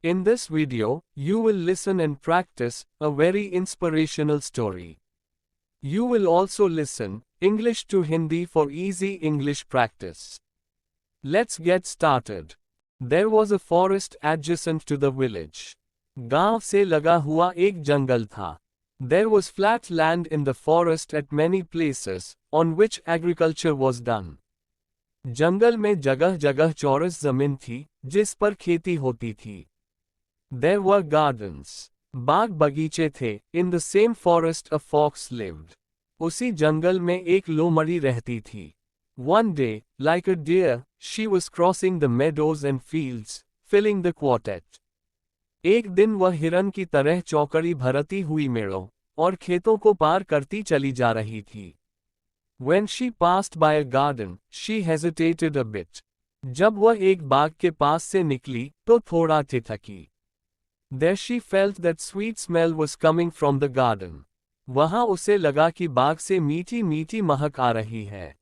In this video, you will listen and practice a very inspirational story. You will also listen English to Hindi for easy English practice. Let's get started. There was a forest adjacent to the village. गांव से लगा हुआ एक जंगल था. There was flat land in the forest at many places, on which agriculture was done. जंगल में जगह जगह चौरस जमीन थी, जिस पर खेती होती थी. There were gardens. बाग बगीचे थे. In the same forest a fox lived. उसी जंगल में एक लोमड़ी रहती थी. One day, like a deer, she was crossing the meadows and fields, filling the quartet. एक दिन वह हिरन की तरह चौकड़ी भरती हुई मेड़ों और खेतों को पार करती चली जा रही थी. When she passed by a garden, she hesitated a bit. जब वह एक बाग के पास से निकली, तो थोड़ा ठिठकी. There she felt that sweet smell was coming from the garden. वहां उसे लगा कि बाग से मीठी मीठी महक आ रही है.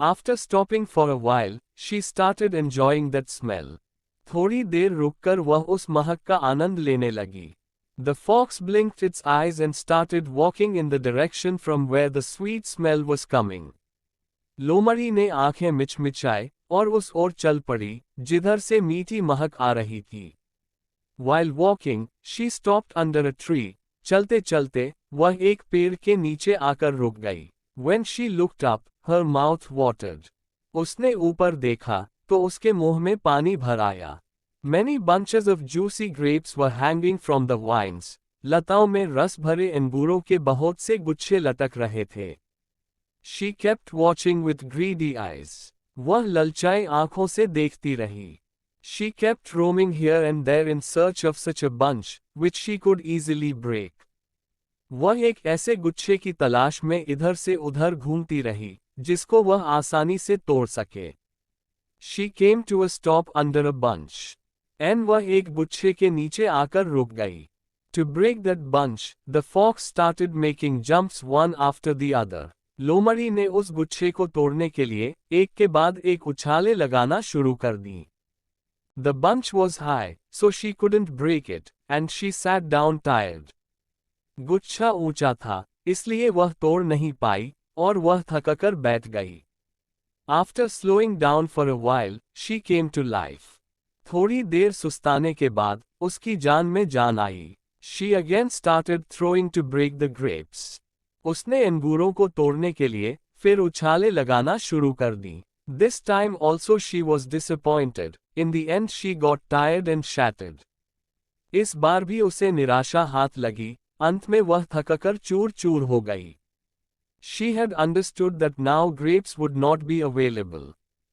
After stopping for a while, she started enjoying that smell. थोड़ी देर रुककर वह उस महक का आनंद लेने लगी. The fox blinked its eyes and started walking in the direction from where the sweet smell was coming. लोमड़ी ने आंखें मिचमिचाई और उस ओर चल पड़ी, जिधर से मीठी महक आ रही थी. While walking, she stopped under a tree. चलते चलते, वह एक पेड़ के नीचे आकर रुक गई. When she looked up, her mouth watered. उसने ऊपर देखा, तो उसके मुंह में पानी भर आया. Many bunches of juicy grapes were hanging from the vines. लताओं में रस भरे अंगूरों के बहुत से गुच्छे लटक रहे थे. She kept watching with greedy eyes. वह ललचाई आंखों से देखती रही. She kept roaming here and there in search of such a bunch, which she could easily break. वह एक ऐसे गुच्छे की तलाश में इधर से उधर घूमती रही, जिसको वह आसानी से तोड़ सके. She came to a stop under a bunch. And वह एक गुच्छे के नीचे आकर रुक गई. To break that bunch, the fox started making jumps one after the other. लोमड़ी ने उस गुच्छे को तोड़ने के लिए एक के बाद एक उछालें लगाना शुरू कर दी. The bunch was high, so she couldn't break it, and she sat down tired. गुच्छा ऊंचा था, इसलिए वह तोड़ नहीं पाई, और वह थककर बैठ गई. After slowing down for a while, she came to life. थोड़ी देर सुस्ताने के बाद, उसकी जान में जान आई. She again started throwing to break the grapes. उसने अंगूरों को तोड़ने के लिए, फिर उछालें लगाना शुरू कर दी. This time also she was disappointed. In the end she got tired and shattered. इस बार भी उसे निराशा हाथ लगी, अंत में वह थककर चूर चूर हो गई. She had understood that now grapes would not be available.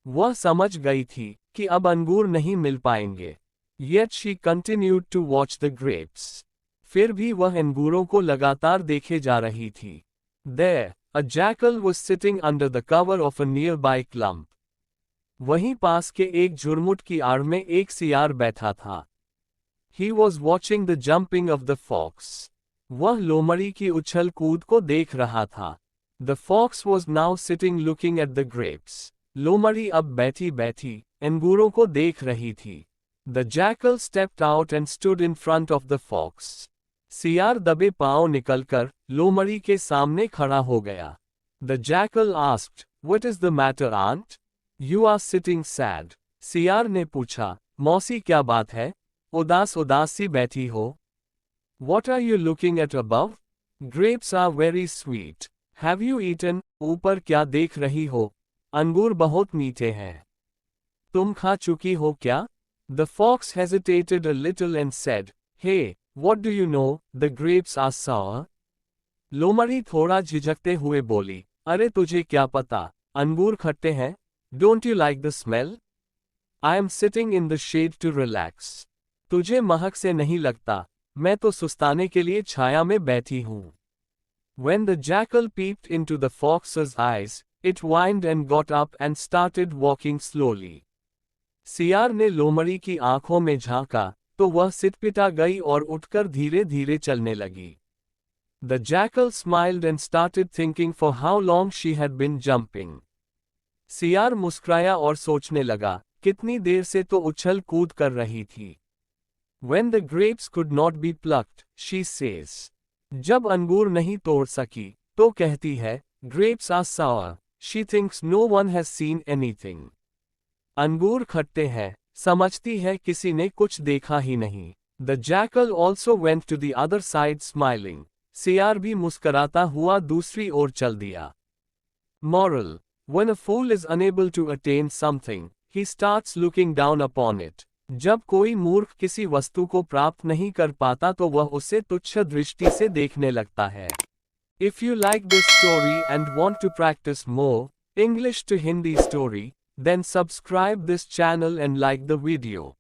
वह समझ गई थी कि अब अंगूर नहीं मिल पाएंगे. Yet she continued to watch the grapes. फिर भी वह अंगूरों को लगातार देखे जा रही थी. There, a jackal was sitting under the cover of a nearby clump. वहीं पास के एक झुरमुट की आड़ में एक सियार बैठा था. He was watching the jumping of the fox. वह लोमड़ी की उछल कूद को देख रहा था. The fox was now sitting looking at the grapes. लोमड़ी अब बैठी बैठी अंगूरों को देख रही थी. The jackal stepped out and stood in front of the fox. सियार दबे पांव निकलकर लोमड़ी के सामने खड़ा हो गया. The jackal asked, "What is the matter, aunt? You are sitting sad." सियार ने पूछा, मौसी क्या बात है? उदास उदास सी बैठी हो. What are you looking at above? Grapes are very sweet. Have you eaten? ऊपर क्या देख रही हो? अंगूर बहुत मीठे हैं. तुम खा चुकी हो क्या? The fox hesitated a little and said, "Hey, what do you know? The grapes are sour." लोमड़ी थोड़ा झिझकते हुए बोली, अरे तुझे क्या पता, अंगूर खट्टे हैं? Don't you like the smell? I am sitting in the shade to relax. तुझे महक से नहीं लगता, मैं तो सुस्ताने के लिए छाया में बैठी हूँ. When the jackal peeped into the fox's eyes, it whined and got up and started walking slowly. सियार ने लोमड़ी की आंखों में झांका, तो वह सिटपिटा गई और उठकर धीरे धीरे चलने लगी. The jackal smiled and started thinking for how long she had been jumping. सियार मुस्कुराया और सोचने लगा, कितनी देर से तो उछल कूद कर रही थी. When the grapes could not be plucked, she says. जब अंगूर नहीं तोड़ सकी, तो कहती है, grapes are sour. She thinks no one has seen anything. अंगूर खट्टे हैं, समझती है किसी ने कुछ देखा ही नहीं. The jackal also went to the other side smiling. सियार भी मुस्कराता हुआ दूसरी ओर चल दिया. Moral: when a fool is unable to attain something, he starts looking down upon it. जब कोई मूर्ख किसी वस्तु को प्राप्त नहीं कर पाता तो वह उसे तुच्छ दृष्टि से देखने लगता है. If you like this story and want to practice more English to Hindi story, then subscribe this channel and like the video.